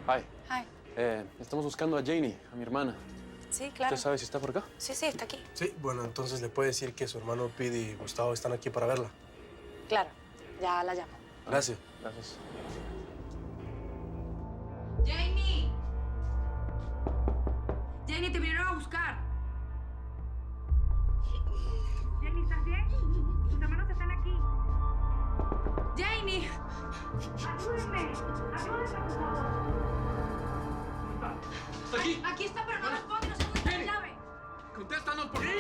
Hi. Hi. Estamos buscando a Janie, a mi hermana. Sí, claro. ¿Usted sabe si está por acá? Sí, sí, está aquí. Sí, bueno, entonces le puede decir que su hermano Pete y Gustavo están aquí para verla. Claro, ya la llamo. Gracias. Gracias. ¡Janie! ¡Janie, te vinieron a buscar! ¡Janie, ¿estás bien? Tus hermanos están aquí. ¡Janie! ¡Ayúdenme! ¡Ayúdenme, por favor! ¿Está aquí? Aquí está, pero no responde, no se encuentra la llave. ¡Contéstanos, por favor!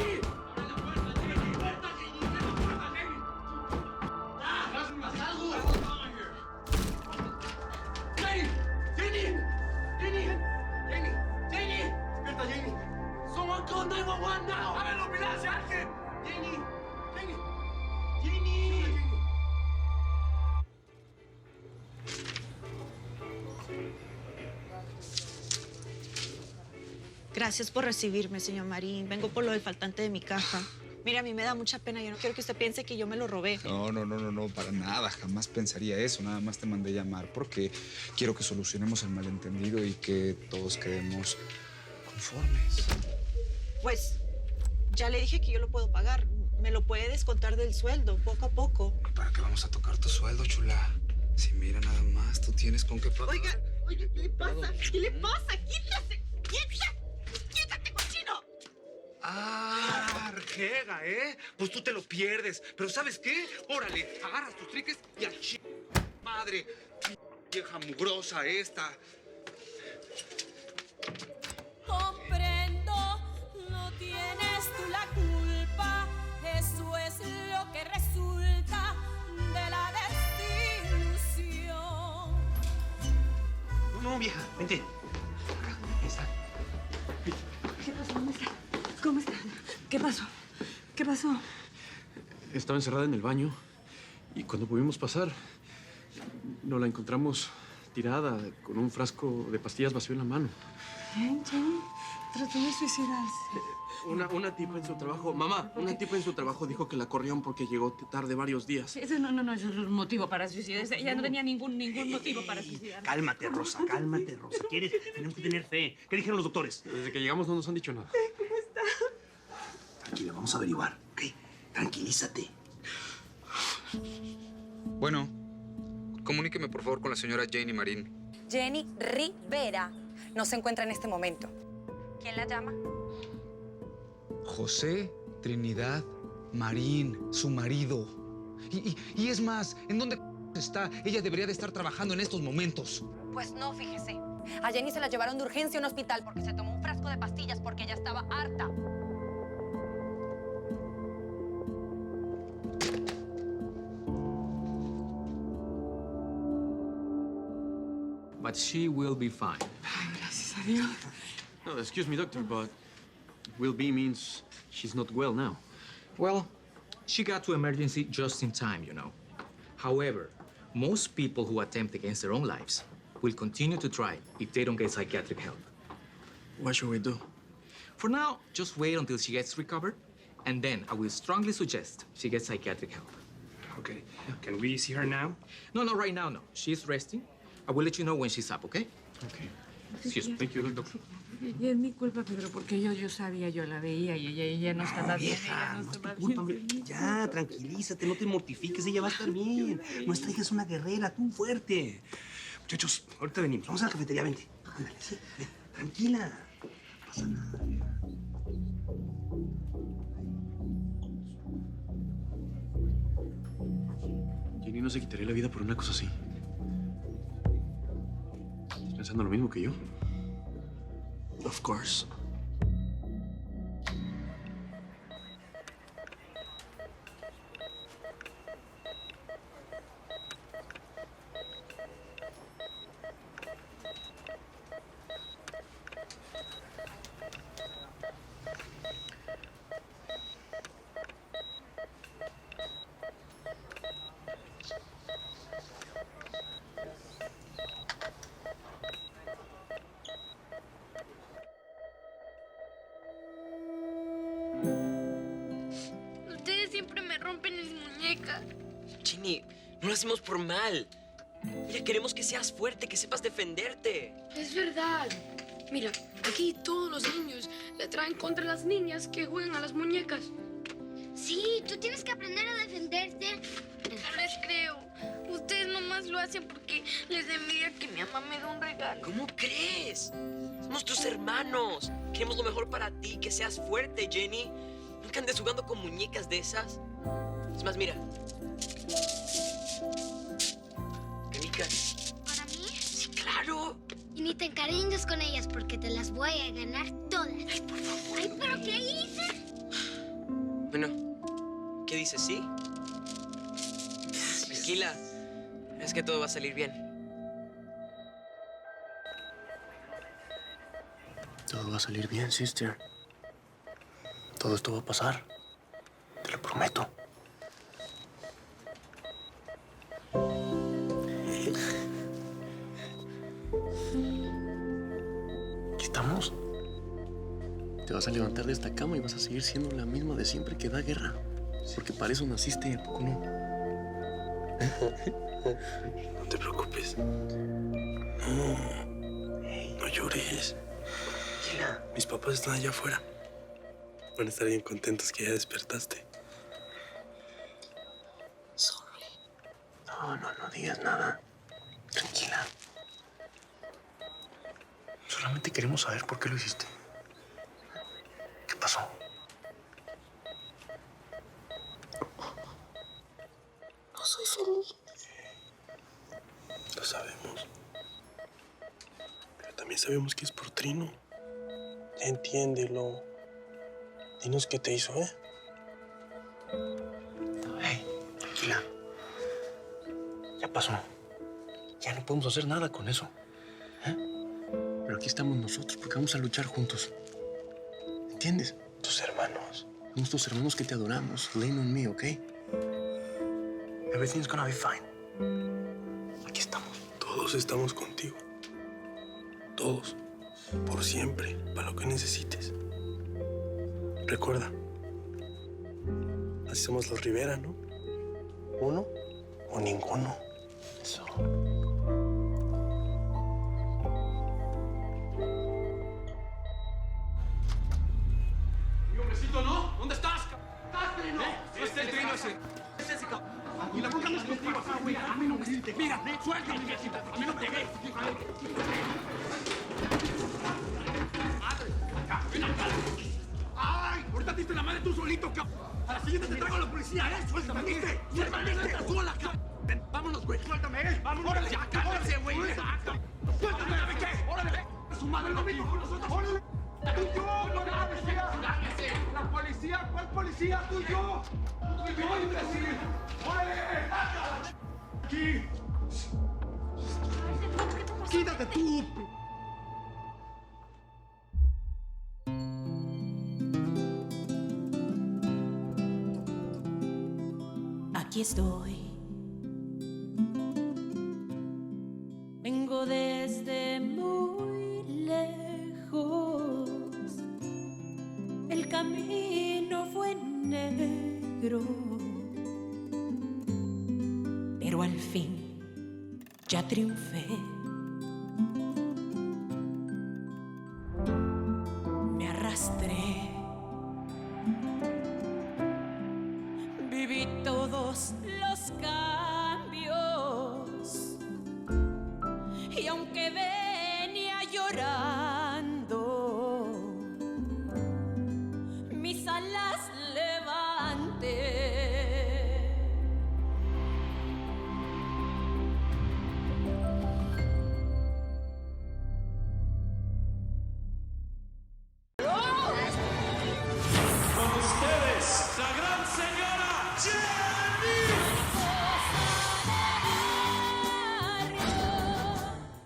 Someone call 911 now! ¡A ver, ambulancia, alguien! ¡Janie! ¡Janie! ¡Janie! Gracias por recibirme, señor Marín. Vengo por lo del faltante de mi caja. Mira, a mí me da mucha pena. Yo no quiero que usted piense que yo me lo robé. No, para nada. Jamás pensaría eso. Nada más te mandé llamar porque quiero que solucionemos el malentendido y que todos quedemos conformes. Pues, ya le dije que yo lo puedo pagar. Me lo puede descontar del sueldo, poco a poco. ¿Para qué vamos a tocar tu sueldo, chula? Si mira nada más, tú tienes con qué pagar. Oiga, ¿qué le pasa? ¿Qué le pasa? ¡Quítase! ¡Quítate, cochino! ¡Ah, Arjega, ¿eh? Pues tú te lo pierdes. Pero ¿sabes qué? Órale, agarras tus triques y al madre. Vieja mugrosa esta. Comprendo, no tienes tú la culpa. Eso es lo que resulta de la desilusión. No, vieja, vente. Acá, ahí está. ¿Qué pasó? ¿Dónde está? ¿Cómo está? ¿Qué pasó? ¿Qué pasó? Estaba encerrada en el baño y cuando pudimos pasar, nos la encontramos tirada con un frasco de pastillas vacío en la mano. Jenny, trató de suicidarse. Una tipa en su trabajo, mamá, una tipa en su trabajo dijo que la corrieron porque llegó tarde varios días. Eso no, eso es un motivo para suicidarse. Ella no tenía ningún motivo para suicidarse. Cálmate, Rosa, cálmate, Rosa. ¿Quieres? Tenemos que tener fe. ¿Qué dijeron los doctores? Desde que llegamos no nos han dicho nada. ¿Cómo está? Tranquila, vamos a averiguar, ¿ok? Tranquilízate. Bueno, comuníqueme por favor con la señora Janie Marín. Jenny Rivera no se encuentra en este momento. ¿Quién la llama? José Trinidad Marín, su marido. Y es más, ¿en dónde está? Ella debería de estar trabajando en estos momentos. Pues no, fíjese. A Jenny se la llevaron de urgencia a un hospital porque se tomó un frasco de pastillas porque ella estaba harta. But she will be fine. Ay, gracias a Dios. No, excuse me, doctor, but will be means she's not well now. Well, she got to emergency just in time, you know. However, most people who attempt against their own lives will continue to try if they don't get psychiatric help. What should we do? For now, just wait until she gets recovered, and then I will strongly suggest she gets psychiatric help. Okay. Can we see her now? No, right now, no. She's resting. I will let you know when she's up, okay? Okay. Excuse me. Thank you, doctor. Y es mi culpa, Pedro, porque yo sabía, yo la veía y ella no estaba bien. Vieja, Ella no es tu estaba culpa, bien. hombre. Ya, tranquilízate, no te mortifiques, ella va a estar bien. Nuestra hija es una guerrera, tú fuerte. Muchachos, ahorita venimos. Vamos a la cafetería, vente. Ándale, sí, ven. Tranquila. No pasa nada. Jenny no se quitaría la vida por una cosa así. ¿Estás pensando lo mismo que yo? Of course. Ustedes siempre me rompen mis muñecas. Ginny, no lo hacemos por mal. Mira, queremos que seas fuerte, que sepas defenderte. Es verdad. Mira, aquí todos los niños le traen contra las niñas que juegan a las muñecas. Sí, tú tienes que aprender a defenderte. No les creo. Ustedes nomás lo hacen porque les da envidia que mi mamá me dé un regalo. ¿Cómo crees? Somos tus hermanos. Queremos lo mejor para ti, que seas fuerte, Jenny. Nunca andes jugando con muñecas de esas. Es más, mira. Canicas. ¿Para mí? Sí, claro. Y ni te encariñes con ellas porque te las voy a ganar todas. Ay, por favor. Ay, ¿pero qué hice? Bueno, ¿qué dices, sí? Tranquila. Es que todo va a salir bien. Todo va a salir bien, sister. Todo esto va a pasar. Te lo prometo. Aquí estamos. Te vas a levantar de esta cama y vas a seguir siendo la misma de siempre que da guerra. Porque para eso naciste, ¿a poco no? No te preocupes. No llores. Tranquila. Mis papás están allá afuera. Van a estar bien contentos que ya despertaste. Sorry. No digas nada. Tranquila. Solamente queremos saber por qué lo hiciste. ¿Qué pasó? No soy feliz. Lo sabemos. Pero también sabemos que es por Trino. Ya entiéndelo. Dinos qué te hizo, ¿eh? Hey, tranquila. Ya pasó. Ya no podemos hacer nada con eso. ¿Eh? Pero aquí estamos nosotros porque vamos a luchar juntos. ¿Entiendes? Tus hermanos. Somos tus hermanos que te adoramos. Lean on me, ¿ok? Everything's gonna be fine. Aquí estamos. Todos estamos contigo. Todos. Por siempre. Para lo que necesites. Recuerda. Así somos los Rivera, ¿no? Uno o ninguno. Eso. Mi hombrecito, ¿no? ¿Dónde estás? ¿Estás, Trino? ¿Dónde está el Trino ese? Y la boca no es contigo acá, güey. A mí no me sientes. Mira, suéltame, viejita. A mí no te ves. Madre, acá, ven acá. ¡Ay! Ahorita te diste la madre tú solito, cabrón. A la siguiente te traigo a la policía, ¿eh? Suéltame, ¿viste? Suéltame, esta sola, cabrón. Ven, vámonos, güey. Suéltame, ¿eh? Vámonos. Órale, ya, cállense, güey. Suéltame, ¿qué? Órale. Su madre lo mismo con nosotros. Órale. ¡Tú y yo! ¡No, la policía! ¡La policía! ¿Cuál policía? ¡Tú y yo! ¡Tú y yo, imbécil! ¡Órale! ¡Aquí! ¡Quítate tú! Aquí estoy. Vengo desde muy lejos. El camino fue negro, pero al fin ya triunfé. Me arrastré. Viví todos los